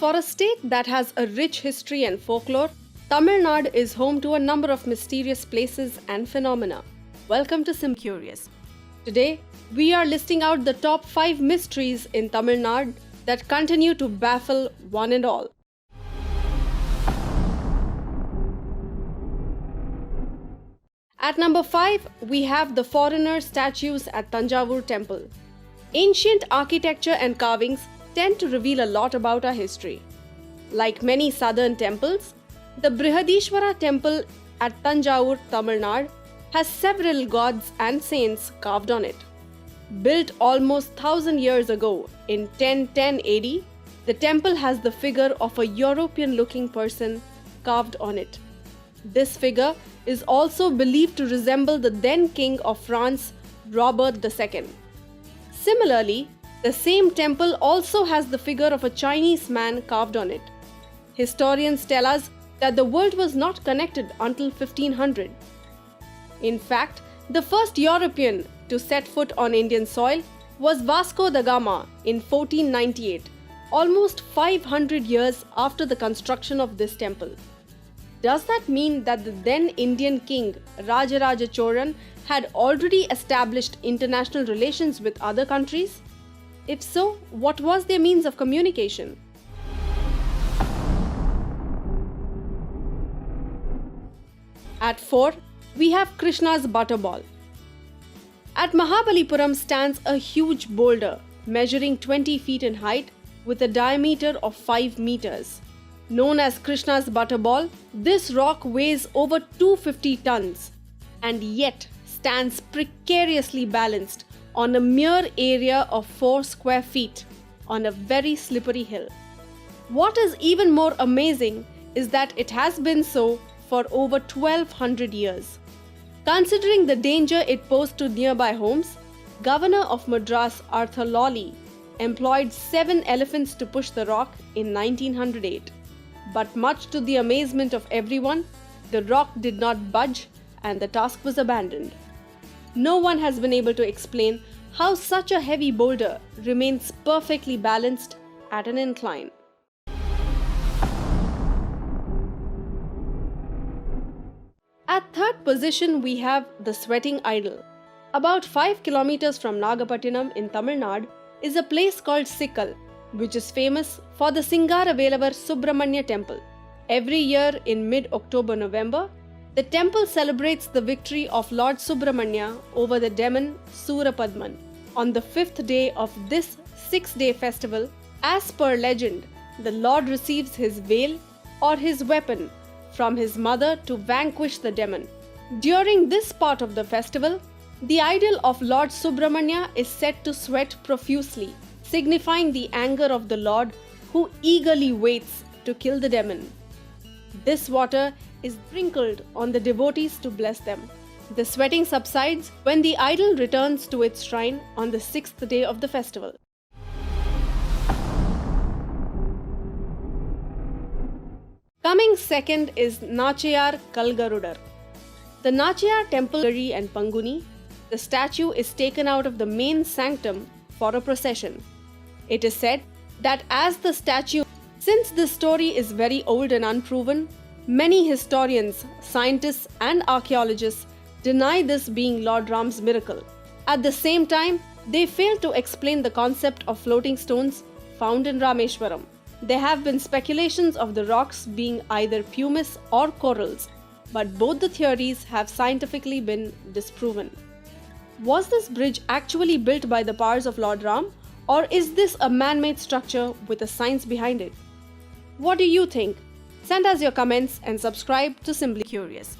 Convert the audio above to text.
For a state that has a rich history and folklore, Tamil Nadu is home to a number of mysterious places and phenomena. Welcome to Sim Curious. Today, we are listing out the top 5 mysteries in Tamil Nadu that continue to baffle one and all. At number 5, we have the foreigner statues at Tanjavur Temple. Ancient architecture and carvings tend to reveal a lot about our history. Like many southern temples, the Brihadishwara temple at Tanjavur, Tamil Nadu, has several gods and saints carved on it. Built almost 1000 years ago in 1010 AD, the temple has the figure of a European-looking person carved on it. This figure is also believed to resemble the then king of France, Robert II. Similarly, the same temple also has the figure of a Chinese man carved on it. Historians tell us that the world was not connected until 1500. In fact, the first European to set foot on Indian soil was Vasco da Gama in 1498, almost 500 years after the construction of this temple. Does that mean that the then Indian king Rajaraja Cholan had already established international relations with other countries? If so, what was their means of communication? At 4, we have Krishna's butterball. At Mahabalipuram stands a huge boulder measuring 20 feet in height with a diameter of 5 meters. Known as Krishna's butterball, this rock weighs over 250 tons and yet stands precariously balanced on a mere area of 4 square feet on a very slippery hill. What is even more amazing is that it has been so for over 1200 years. Considering the danger it posed to nearby homes, Governor of Madras Arthur Lawley employed 7 elephants to push the rock in 1908. But much to the amazement of everyone, the rock did not budge and the task was abandoned. No one has been able to explain how such a heavy boulder remains perfectly balanced at an incline. At 3rd position, we have the sweating idol. About 5 kilometers from Nagapattinam in Tamil Nadu is a place called Sikkal, which is famous for the Singaravelava Subramanya temple. Every year in mid-October-November, the temple celebrates the victory of Lord Subramanya over the demon Surapadman. On the 5th day of this 6-day festival, as per legend, the Lord receives his veil or his weapon from his mother to vanquish the demon. During this part of the festival, the idol of Lord Subramanya is said to sweat profusely, signifying the anger of the Lord who eagerly waits to kill the demon. This water is sprinkled on the devotees to bless them. The sweating subsides when the idol returns to its shrine on the 6th day of the festival. Coming second is Nachayar Kalgarudar. The Nachayar temple and Panguni, the statue is taken out of the main sanctum for a procession. It is said that as the statue, since this story is very old and unproven, many historians, scientists and archaeologists deny this being Lord Ram's miracle. At the same time, they fail to explain the concept of floating stones found in Rameshwaram. There have been speculations of the rocks being either pumice or corals, but both the theories have scientifically been disproven. Was this bridge actually built by the powers of Lord Ram, or is this a man-made structure with a science behind it? What do you think? Send us your comments and subscribe to Simply Curious.